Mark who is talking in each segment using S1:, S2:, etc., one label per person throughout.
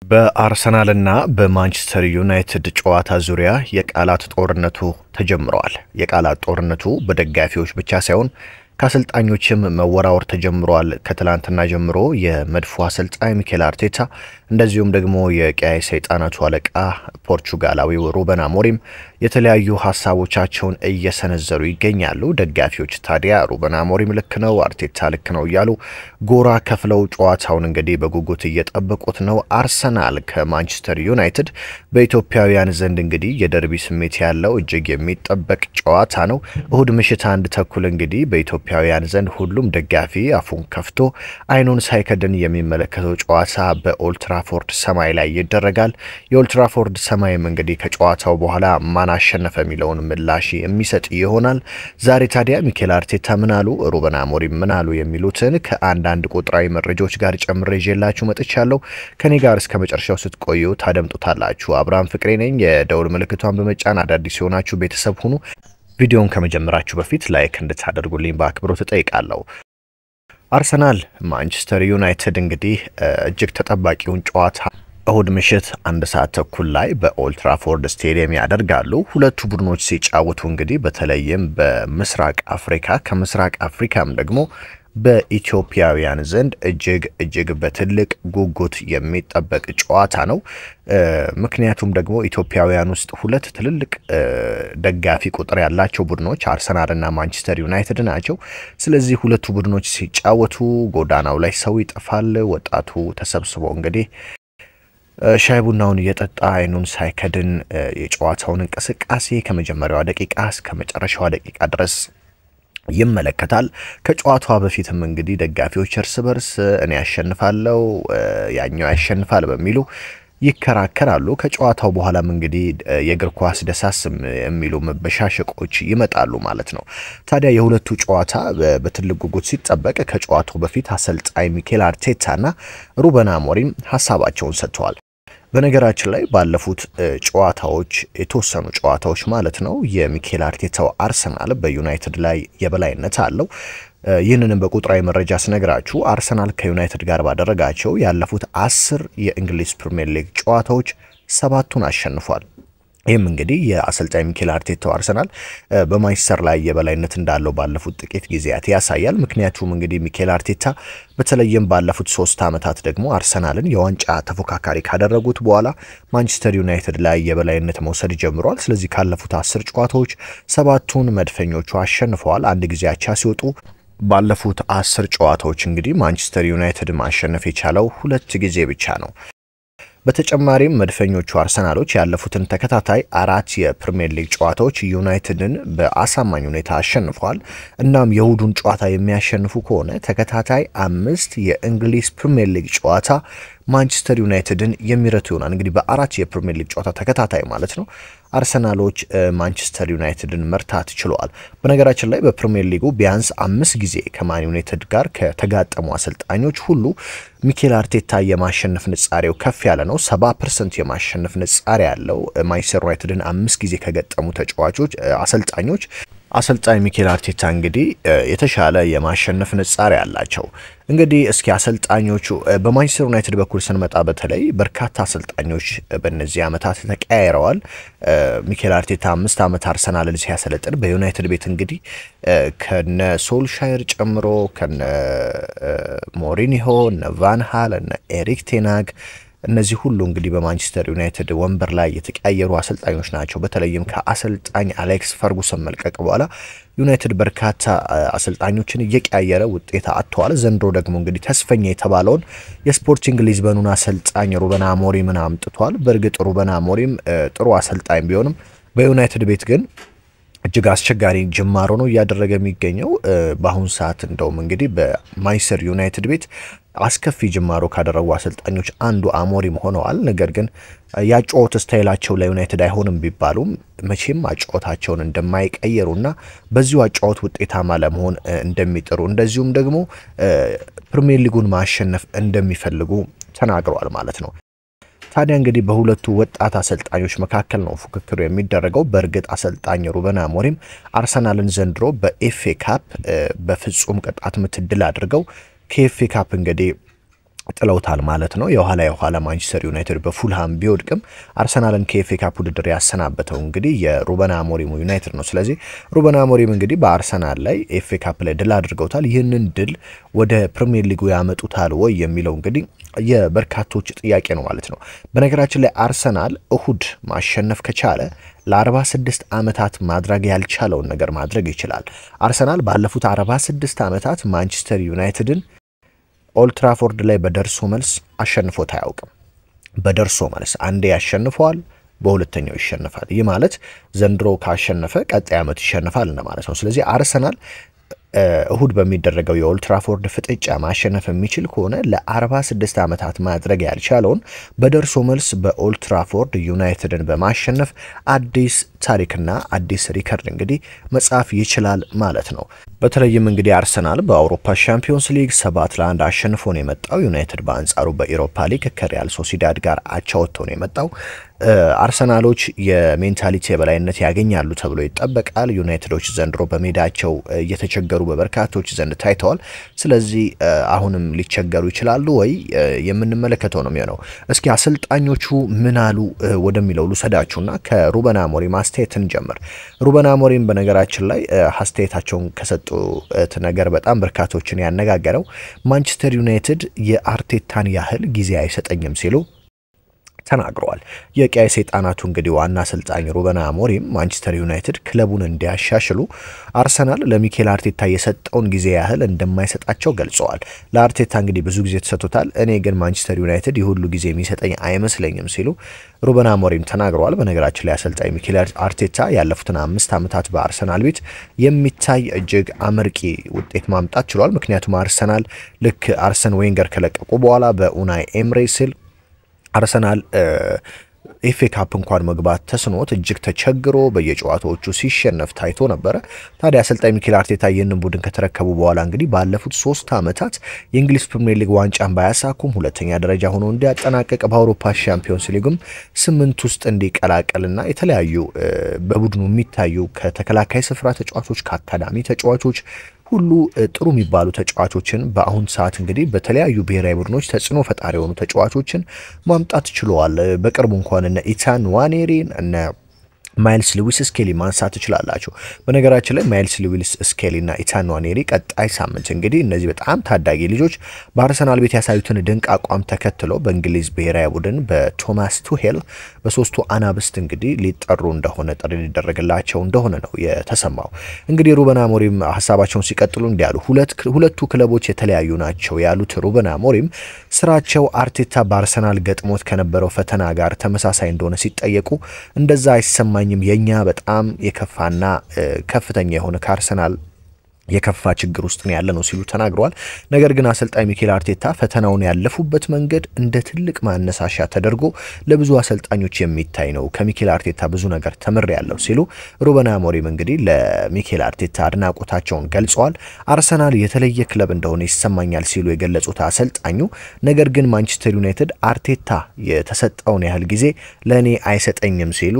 S1: በአርሰናልና በማንቸስተር ዩናይትድ ጨዋታ ዙሪያ የቃላት ጦርነቱ ተጀምሯል። የቃላት ጦርነቱ በደጋፊዎች ብቻ ሳይሆን ከአሰልጣኞችም መወራወር ተጀምሯል። ከትላንትና ጀምሮ የመድፎ አሰልጣኝ ሚኬል አርቴታ እንደዚሁም ደግሞ የቀያይ ሰይጣናቱ አለቃ ፖርቹጋላዊው ሩበን አሞሪም የተለያዩ ሐሳቦቻቸውን እየሰነዘሩ ይገኛሉ። ደጋፊዎች ታዲያ ሩበን አሞሪም ልክ ነው፣ አርቴታ ልክ ነው እያሉ ጎራ ከፍለው ጨዋታውን እንግዲህ በጉጉት እየጠበቁት ነው። አርሰናል ከማንቸስተር ዩናይትድ በኢትዮጵያውያን ዘንድ እንግዲህ የደርቢ ስሜት ያለው እጅግ የሚጠበቅ ጨዋታ ነው። እሁድ ምሽት 1 ተኩል እንግዲህ በኢትዮጵያውያን ዘንድ ሁሉም ደጋፊ አፉን ከፍቶ አይኑን ሳይከድን የሚመለከተው ጨዋታ በኦልትራፎርድ ሰማይ ላይ ይደረጋል። የኦልትራፎርድ ሰማይም እንግዲህ ከጨዋታው በኋላ ማን አሸነፈ የሚለውን ምላሽ የሚሰጥ ይሆናል። ዛሬ ታዲያ ሚኬል አርቴታ ምን አሉ፣ ሩበን አሞሪም ምን አሉ የሚሉትን ከአንዳንድ ቁጥራዊ መረጃዎች ጋር ጨምሬ ይዤላችሁ መጥቻለሁ። ከኔ ጋር እስከ መጨረሻው ስትቆዩ ታደምጡታላችሁ። አብርሃም ፍቅሬ ነኝ። የደውል ምልክቷን በመጫን አዳዲስ የሆናችሁ ቤተሰብ ሁኑ። ቪዲዮን ከመጀመራችሁ በፊት ላይክ እንድታደርጉልኝ በአክብሮት እጠይቃለሁ። አርሰናል ማንቸስተር ዩናይትድ እንግዲህ እጅግ ተጠባቂውን ጨዋታ እሁድ ምሽት 1 ሰዓት ተኩል ላይ በኦልትራፎርድ ስቴዲየም ያደርጋሉ። ሁለቱ ቡድኖች ሲጫወቱ እንግዲህ በተለይም በምስራቅ አፍሪካ ከምስራቅ አፍሪካም ደግሞ በኢትዮጵያውያን ዘንድ እጅግ በትልቅ ጉጉት የሚጠበቅ ጨዋታ ነው። ምክንያቱም ደግሞ ኢትዮጵያውያን ውስጥ ሁለት ትልልቅ ደጋፊ ቁጥር ያላቸው ቡድኖች አርሰናልና ማንቸስተር ዩናይትድ ናቸው። ስለዚህ ሁለቱ ቡድኖች ሲጫወቱ ጎዳናው ላይ ሰው ይጠፋል። ወጣቱ ተሰብስቦ እንግዲህ ሻይ ቡናውን እየጠጣ አይኑን ሳይከድን የጨዋታውን እንቅስቃሴ ከመጀመሪያዋ ደቂቃ እስከ መጨረሻዋ ደቂቃ ድረስ ይመለከታል። ከጨዋታው በፊትም እንግዲህ ደጋፊዎች እርስ በርስ እኔ ያሸንፋለሁ ያኛው ያሸንፋል በሚሉ ይከራከራሉ። ከጨዋታው በኋላም እንግዲህ የእግር ኳስ ደሳስም የሚሉ መበሻሸቆች ይመጣሉ ማለት ነው። ታዲያ የሁለቱ ጨዋታ በትልቅ ጉጉት ሲጠበቅ ከጨዋታው በፊት አሰልጣኝ ሚኬል አርቴታና ሩበን አሞሪም ሐሳባቸውን ሰጥተዋል። በነገራችን ላይ ባለፉት ጨዋታዎች የተወሰኑ ጨዋታዎች ማለት ነው የሚኬል አርቴታው አርሰናል በዩናይትድ ላይ የበላይነት አለው። ይህንንም በቁጥራዊ መረጃ ስነግራችሁ አርሰናል ከዩናይትድ ጋር ባደረጋቸው ያለፉት 10 የእንግሊዝ ፕሪሚየር ሊግ ጨዋታዎች 7ቱን አሸንፏል። ይህም እንግዲህ የአሰልጣኝ ሚኬል አርቴታው አርሰናል በማንቸስተር ላይ የበላይነት እንዳለው ባለፉት ጥቂት ጊዜያት ያሳያል። ምክንያቱም እንግዲህ ሚኬል አርቴታ በተለይም ባለፉት 3 ዓመታት ደግሞ አርሰናልን የዋንጫ ተፎካካሪ ካደረጉት በኋላ ማንቸስተር ዩናይትድ ላይ የበላይነት መውሰድ ጀምሯል። ስለዚህ ካለፉት 10 ጨዋታዎች 7ቱን መድፈኞቹ አሸንፈዋል። አንድ ጊዜ አቻ ሲወጡ ባለፉት 10 ጨዋታዎች እንግዲህ ማንቸስተር ዩናይትድ ማሸነፍ የቻለው 2 ጊዜ ብቻ ነው። በተጨማሪም መድፈኞቹ አርሰናሎች ያለፉትን ተከታታይ 4 የፕሪሚየር ሊግ ጨዋታዎች ዩናይትድን በአሳማኝ ሁኔታ አሸንፈዋል። እናም የእሁዱን ጨዋታ የሚያሸንፉ ከሆነ ተከታታይ 5 የእንግሊዝ ፕሪሚየር ሊግ ጨዋታ ማንቸስተር ዩናይትድን የሚረቱ ይሆናል። እንግዲህ በ4 የፕሪሚየር ሊግ ጨዋታ ተከታታይ ማለት ነው አርሰናሎች ማንቸስተር ዩናይትድን መርታት ችለዋል። በነገራችን ላይ በፕሪሚየር ሊጉ ቢያንስ 5 ጊዜ ከማን ዩናይትድ ጋር ከተጋጠሙ አሰልጣኞች ሁሉ ሚኬል አርቴታ የማሸነፍ ንጻሬው ከፍ ያለ ነው። 70% የማሸነፍ ንጻሬ ያለው ማንቸስተር ዩናይትድን 5 ጊዜ ከገጠሙ ተጫዋቾች አሰልጣኞች አሰልጣኝ ሚኬል አርቴታ እንግዲህ የተሻለ የማሸነፍ ንጻሬ ያላቸው። እንግዲህ እስኪ አሰልጣኞቹ በማንቸስተር ዩናይትድ በኩል ስንመጣ በተለይ በርካታ አሰልጣኞች በእነዚህ ዓመታት ተቀያይረዋል። ሚኬል አርቴታ 5 ዓመት አርሰናልን ሲያሰለጥን በዩናይትድ ቤት እንግዲህ ከነ ሶልሻየር ጨምሮ ከነ ሞሪኒሆ፣ እነ ቫን ሃል፣ እነ ኤሪክ ቴናግ እነዚህ ሁሉ እንግዲህ በማንቸስተር ዩናይትድ ወንበር ላይ የተቀያየሩ አሰልጣኞች ናቸው። በተለይም ከአሰልጣኝ አሌክስ ፈርጉሰን መልቀቅ በኋላ ዩናይትድ በርካታ አሰልጣኞችን እየቀያየረ ውጤት አጥተዋል። ዘንድሮ ደግሞ እንግዲህ ተስፈኛ የተባለውን የስፖርቲንግ ሊዝበኑን አሰልጣኝ ሩበን አሞሪምን አምጥቷል። በእርግጥ ሩበን አሞሪም ጥሩ አሰልጣኝ ቢሆንም በዩናይትድ ቤት ግን እጅግ አስቸጋሪ ጅማሮ ነው እያደረገ የሚገኘው። በአሁን ሰዓት እንደውም እንግዲህ በማንቸስተር ዩናይትድ ቤት አስከፊ ጅማሮ ካደረጉ አሰልጣኞች አንዱ አሞሪም ሆነዋል። ነገር ግን ያጫወት ስታይላቸው ለዩናይትድ አይሆንም ቢባሉም መቼም አጫወታቸውን እንደማይቀየሩና በዚሁ አጫወት ውጤታማ ለመሆን እንደሚጥሩ እንደዚሁም ደግሞ ፕሪሚየር ሊጉን ማሸነፍ እንደሚፈልጉ ተናግረዋል ማለት ነው። ታዲያ እንግዲህ በሁለቱ ወጣት አሰልጣኞች መካከል ነው ፉክክሩ የሚደረገው። በእርግጥ አሰልጣኝ ሩበን አሞሪም አርሰናልን ዘንድሮ በኤፍኤ ካፕ በፍጹም ቅጣት ምት ድል አድርገው ከኤፍኤ ካፕ እንግዲህ ጥለውታል ማለት ነው። የኋላ ማንቸስተር ዩናይትድ በፉልሃም ቢወድቅም አርሰናልን ከኤፍኤ ካፕ ውድድር ያሰናበተው እንግዲህ የሩበን አሞሪም ዩናይትድ ነው። ስለዚህ ሩበን አሞሪም እንግዲህ በአርሰናል ላይ ኤፍኤ ካፕ ላይ ድል አድርገውታል። ይህንን ድል ወደ ፕሪሚየር ሊጉ ያመጡታል ወይ የሚለው እንግዲህ የበርካቶች ጥያቄ ነው ማለት ነው። በነገራችን ላይ አርሰናል እሁድ ማሸነፍ ከቻለ ለ46 ዓመታት ማድረግ ያልቻለውን ነገር ማድረግ ይችላል። አርሰናል ባለፉት 46 ዓመታት ማንቸስተር ዩናይትድን ኦልትራፎርድ ላይ በደርሶ መልስ አሸንፎት አያውቅም። በደርሶ መልስ አንዴ ያሸንፈዋል፣ በሁለተኛው ይሸነፋል። ይህ ማለት ዘንድሮ ካሸነፈ ቀጣይ ዓመት ይሸነፋል እንደማለት ነው። ስለዚህ አርሰናል እሁድ በሚደረገው የኦልትራፎርድ ፍጥጫ ማሸነፍ የሚችል ከሆነ ለ46 ዓመታት ማድረግ ያልቻለውን በደርሶ መልስ በኦልትራፎርድ ዩናይትድን በማሸነፍ አዲስ ታሪክና አዲስ ሪከርድ እንግዲህ መጻፍ ይችላል ማለት ነው። በተለይም እንግዲህ አርሰናል በአውሮፓ ሻምፒዮንስ ሊግ 7-1 አሸንፎ ነው የመጣው። ዩናይትድ በአንጻሩ በኢሮፓ ሊግ ከሪያል ሶሲዳድ ጋር አቻ ወጥቶ ነው የመጣው። አርሰናሎች የሜንታሊቲ የበላይነት ያገኛሉ ተብሎ ይጠበቃል። ዩናይትዶች ዘንድሮ በሜዳቸው እየተቸገሩ በበርካቶች ዘንድ ታይተዋል። ስለዚህ አሁንም ሊቸገሩ ይችላሉ ወይ የምንመለከተው ነው የሚሆነው። እስኪ አሰልጣኞቹ ምን አሉ ወደሚለው ልውሰዳችሁና ከሩበን አሞሪም አስተያየትን ጀምር። ሩበን አሞሪም በነገራችን ላይ አስተያየታቸውን ከሰጡት ነገር በጣም በርካቶችን ያነጋገረው ማንቸስተር ዩናይትድ የአርቴታን ያህል ጊዜ አይሰጠኝም ሲሉ ተናግረዋል። የቀይ ሰይጣናቱ እንግዲህ ዋና አሰልጣኝ ሩበን አሞሪም ማንቸስተር ዩናይትድ ክለቡን እንዲያሻሽሉ አርሰናል ለሚኬል አርቴታ የሰጠውን ጊዜ ያህል እንደማይሰጣቸው ገልጸዋል። ለአርቴታ እንግዲህ ብዙ ጊዜ ተሰጥቶታል፣ እኔ ግን ማንቸስተር ዩናይትድ የሁሉ ጊዜ የሚሰጠኝ አይመስለኝም ሲሉ ሩበን አሞሪም ተናግረዋል። በነገራችን ላይ አሰልጣኝ ሚኬል አርቴታ ያለፉትን 5 ዓመታት በአርሰናል ቤት የሚታይ እጅግ አመርቂ ውጤት ማምጣት ችሏል። ምክንያቱም አርሰናል ልክ አርሰን ዌንገር ከለቀቁ በኋላ በኡናይ ኤምሬ ስል አርሰናል ኤፍኤ ካፕ እንኳን መግባት ተስኖት እጅግ ተቸግሮ በየጨዋታዎቹ ሲሸነፍ ታይቶ ነበረ። ታዲያ አሰልጣኝ ሚኬል አርቴታ ይህንን ቡድን ከተረከቡ በኋላ እንግዲህ ባለፉት 3 ዓመታት የእንግሊዝ ፕሪሚየር ሊግ ዋንጫን ባያሳኩም ሁለተኛ ደረጃ ሆኖ እንዲያጠናቀቅ በአውሮፓ ሻምፒዮንስ ሊግም 8 ውስጥ እንዲቀላቀልና የተለያዩ በቡድኑ የሚታዩ ከተከላካይ ስፍራ ተጫዋቾች ከአካዳሚ ተጫዋቾች ሁሉ ጥሩ የሚባሉ ተጫዋቾችን በአሁን ሰዓት እንግዲህ በተለያዩ ብሔራዊ ቡድኖች ተጽዕኖ ፈጣሪ የሆኑ ተጫዋቾችን ማምጣት ችለዋል። በቅርቡ እንኳን እነ ኢታን ንዋኔሪን እነ ማይልስ ሉዊስ ስኬሊ ማንሳት ትችላላችሁ። በነገራችን ላይ ማይልስ ሉዊስ ስኬሊና ኢታን ንዋኔሪ ቀጣይ ሳምንት እንግዲህ እነዚህ በጣም ታዳጊ ልጆች በአርሰናል ቤት ያሳዩትን ድንቅ አቋም ተከትሎ በእንግሊዝ ብሔራዊ ቡድን በቶማስ ቱሄል በሶስቱ አናብስት እንግዲህ ሊጠሩ እንደሆነ ጥሪ ሊደረግላቸው እንደሆነ ነው የተሰማው። እንግዲህ ሩበን አሞሪም ሀሳባቸውን ሲቀጥሉ እንዲያሉ ሁለቱ ክለቦች የተለያዩ ናቸው ያሉት ሩበን አሞሪም ስራቸው አርቴታ በአርሰናል ገጥሞት ከነበረው ፈተና ጋር ተመሳሳይ እንደሆነ ሲጠየቁ እንደዛ አይሰማኝም፣ የኛ በጣም የከፋና ከፍተኛ የሆነ ከአርሰናል የከፋ ችግር ውስጥ ነው ያለ ነው ሲሉ ተናግረዋል። ነገር ግን አሰልጣኝ ሚኬል አርቴታ ፈተናውን ያለፉበት መንገድ እንደ ትልቅ ማነሳሻ ተደርጎ ለብዙ አሰልጣኞች የሚታይ ነው። ከሚኬል አርቴታ ብዙ ነገር ተምሬያለሁ ሲሉ ሩበን አሞሪም እንግዲህ ለሚኬል አርቴታ አድናቆታቸውን ገልጸዋል። አርሰናል የተለየ ክለብ እንደሆነ ይሰማኛል ሲሉ የገለጹት አሰልጣኙ ነገር ግን ማንቸስተር ዩናይትድ አርቴታ የተሰጠውን ያህል ጊዜ ለኔ አይሰጠኝም ሲሉ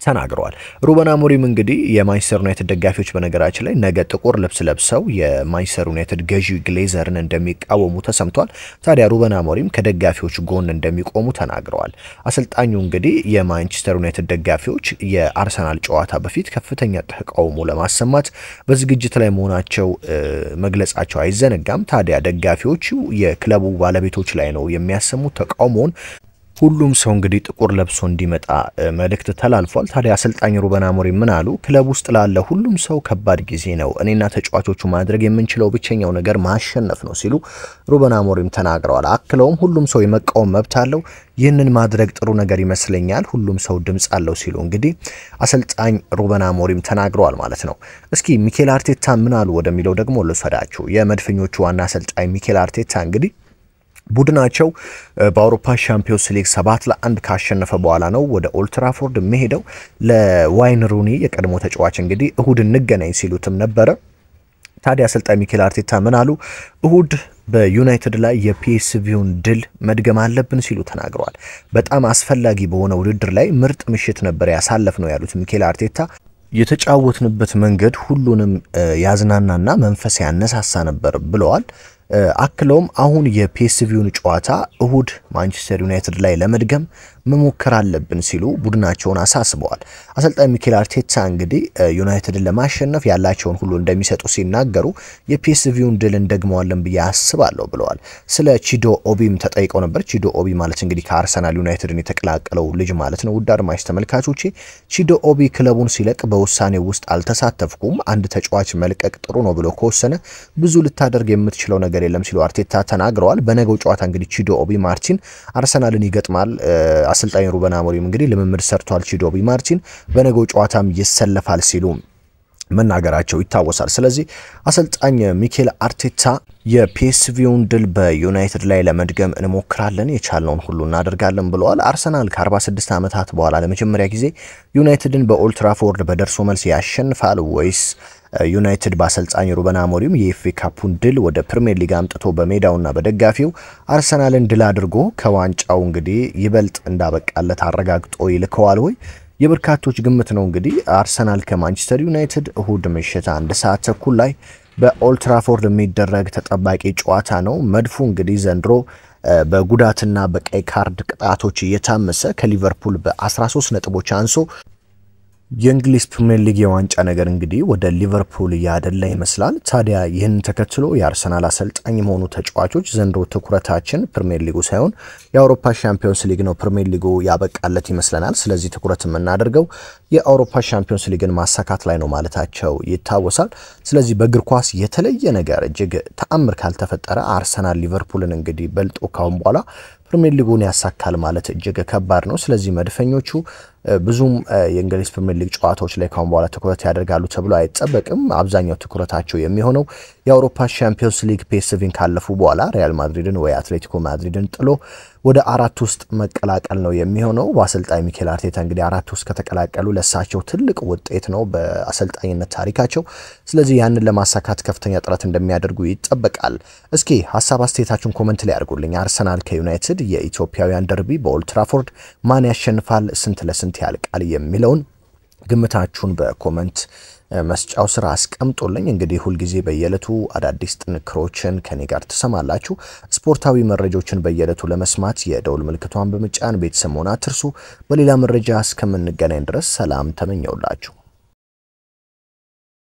S1: ተናግረዋል። ሩበን አሞሪም እንግዲህ የማንቸስተር ዩናይትድ ደጋፊዎች በነገራችን ላይ ነገ ጥቁር ልብስ ለብሰው የማንቸስተር ዩናይትድ ገዢ ግሌዘርን እንደሚቃወሙ ተሰምቷል። ታዲያ ሩበን አሞሪም ከደጋፊዎች ጎን እንደሚቆሙ ተናግረዋል። አሰልጣኙ እንግዲህ የማንቸስተር ዩናይትድ ደጋፊዎች የአርሰናል ጨዋታ በፊት ከፍተኛ ተቃውሞ ለማሰማት በዝግጅት ላይ መሆናቸው መግለጻቸው አይዘነጋም። ታዲያ ደጋፊዎቹ የክለቡ ባለቤቶች ላይ ነው የሚያሰሙት ተቃውሞውን ሁሉም ሰው እንግዲህ ጥቁር ለብሶ እንዲመጣ መልእክት ተላልፏል። ታዲያ አሰልጣኝ ሩበን አሞሪም ምን አሉ? ክለብ ውስጥ ላለ ሁሉም ሰው ከባድ ጊዜ ነው፣ እኔና ተጫዋቾቹ ማድረግ የምንችለው ብቸኛው ነገር ማሸነፍ ነው ሲሉ ሩበን አሞሪም ተናግረዋል። አክለውም ሁሉም ሰው የመቃወም መብት አለው፣ ይህንን ማድረግ ጥሩ ነገር ይመስለኛል፣ ሁሉም ሰው ድምጽ አለው ሲሉ እንግዲህ አሰልጣኝ ሩበን አሞሪም ተናግረዋል ማለት ነው። እስኪ ሚኬል አርቴታ ምን አሉ ወደሚለው ደግሞ ልውሰዳችሁ። የመድፈኞቹ ዋና አሰልጣኝ ሚኬል አርቴታ እንግዲህ ቡድናቸው በአውሮፓ ሻምፒዮንስ ሊግ 7-1 ካሸነፈ በኋላ ነው ወደ ኦልትራፎርድ የሚሄደው። ለዋይን ሩኒ የቀድሞ ተጫዋች እንግዲህ እሁድ እንገናኝ ሲሉትም ነበረ። ታዲያ አሰልጣኝ ሚኬል አርቴታ ምን አሉ? እሁድ በዩናይትድ ላይ የፒኤስቪውን ድል መድገም አለብን ሲሉ ተናግረዋል። በጣም አስፈላጊ በሆነ ውድድር ላይ ምርጥ ምሽት ነበር ያሳለፍ ነው ያሉት ሚኬል አርቴታ የተጫወትንበት መንገድ ሁሉንም ያዝናናና መንፈስ ያነሳሳ ነበር ብለዋል። አክለውም አሁን የፒኤስቪውን ጨዋታ እሁድ ማንቸስተር ዩናይትድ ላይ ለመድገም መሞከር አለብን ሲሉ ቡድናቸውን አሳስበዋል። አሰልጣኝ ሚኬል አርቴታ እንግዲህ ዩናይትድን ለማሸነፍ ያላቸውን ሁሉ እንደሚሰጡ ሲናገሩ የፒኤስቪውን ድል እንደግመዋለን ብዬ አስባለሁ ብለዋል። ስለ ቺዶ ኦቢም ተጠይቀው ነበር። ቺዶ ኦቢ ማለት እንግዲህ ከአርሰናል ዩናይትድን የተቀላቀለው ልጅ ማለት ነው። ውድ አድማጭ ተመልካቾቼ ቺዶ ኦቢ ክለቡን ሲለቅ በውሳኔው ውስጥ አልተሳተፍኩም፣ አንድ ተጫዋች መልቀቅ ጥሩ ነው ብሎ ከወሰነ ብዙ ልታደርግ የምትችለው ነገር የለም ሲሉ አርቴታ ተናግረዋል። በነገው ጨዋታ እንግዲህ ቺዶ ኦቢ ማርቲን አርሰናልን ይገጥማል። አሰልጣኝ ሩበን አሞሪም እንግዲህ ልምምድ ሰርቷል። ቺዶ ኦቢ ማርቲን በነገው ጨዋታም ይሰለፋል ሲሉ መናገራቸው ይታወሳል። ስለዚህ አሰልጣኝ ሚኬል አርቴታ የፒኤስቪውን ድል በዩናይትድ ላይ ለመድገም እንሞክራለን፣ የቻልነውን ሁሉ እናደርጋለን ብለዋል። አርሰናል ከ46 ዓመታት በኋላ ለመጀመሪያ ጊዜ ዩናይትድን በኦልድ ትራፎርድ በደርሶ መልስ ያሸንፋል ወይስ ዩናይትድ በአሰልጣኝ ሩበን አሞሪም የኤፍኤ ካፑን ድል ወደ ፕሪሚየር ሊግ አምጥቶ በሜዳውና በደጋፊው አርሰናልን ድል አድርጎ ከዋንጫው እንግዲህ ይበልጥ እንዳበቃለት አረጋግጦ ይልከዋል ወይ? የበርካቶች ግምት ነው። እንግዲህ አርሰናል ከማንቸስተር ዩናይትድ እሁድ ምሽት 1 ሰዓት ተኩል ላይ በኦልድ ትራፎርድ የሚደረግ ተጠባቂ ጨዋታ ነው። መድፉ እንግዲህ ዘንድሮ በጉዳትና በቀይ ካርድ ቅጣቶች እየታመሰ ከሊቨርፑል በ13 ነጥቦች አንሶ የእንግሊዝ ፕሪሚየር ሊግ የዋንጫ ነገር እንግዲህ ወደ ሊቨርፑል ያደላ ይመስላል። ታዲያ ይህን ተከትሎ የአርሰናል አሰልጣኝ የሆኑ ተጫዋቾች ዘንድሮ ትኩረታችን ፕሪሚየር ሊጉ ሳይሆን የአውሮፓ ሻምፒዮንስ ሊግ ነው፣ ፕሪሚየር ሊጉ ያበቃለት ይመስለናል፣ ስለዚህ ትኩረት የምናደርገው የአውሮፓ ሻምፒዮንስ ሊግን ማሳካት ላይ ነው ማለታቸው ይታወሳል። ስለዚህ በእግር ኳስ የተለየ ነገር እጅግ ተአምር ካልተፈጠረ አርሰናል ሊቨርፑልን እንግዲህ በልጦ ካሁን በኋላ ፕሪሚየር ሊጉን ያሳካል ማለት እጅግ ከባድ ነው። ስለዚህ መድፈኞቹ ብዙም የእንግሊዝ ፕሪሚየር ሊግ ጨዋታዎች ላይ ካሁን በኋላ ትኩረት ያደርጋሉ ተብሎ አይጠበቅም። አብዛኛው ትኩረታቸው የሚሆነው የአውሮፓ ሻምፒዮንስ ሊግ ፒኤስቪን ካለፉ በኋላ ሪያል ማድሪድን ወይ አትሌቲኮ ማድሪድን ጥሎ ወደ 4 ውስጥ መቀላቀል ነው የሚሆነው። በአሰልጣኝ ሚኬል አርቴታ እንግዲህ 4 ውስጥ ከተቀላቀሉ ለሳቸው ትልቅ ውጤት ነው በአሰልጣኝነት ታሪካቸው። ስለዚህ ያንን ለማሳካት ከፍተኛ ጥረት እንደሚያደርጉ ይጠበቃል። እስኪ ሀሳብ አስተያየታችሁን ኮሜንት ላይ አድርጉልኝ። አርሰናል ከዩናይትድ የኢትዮጵያውያን ደርቢ በኦልድ ትራፎርድ ማን ያሸንፋል፣ ስንት ለስንት ያልቃል የሚለውን ግምታችሁን በኮሜንት መስጫው ስራ አስቀምጡልኝ። እንግዲህ ሁልጊዜ በየዕለቱ አዳዲስ ጥንክሮችን ከኔ ጋር ትሰማላችሁ። ስፖርታዊ መረጃዎችን በየዕለቱ ለመስማት የደውል ምልክቷን በመጫን ቤተሰብ መሆን አትርሱ። በሌላ መረጃ እስከምንገናኝ ድረስ ሰላም ተመኘውላችሁ።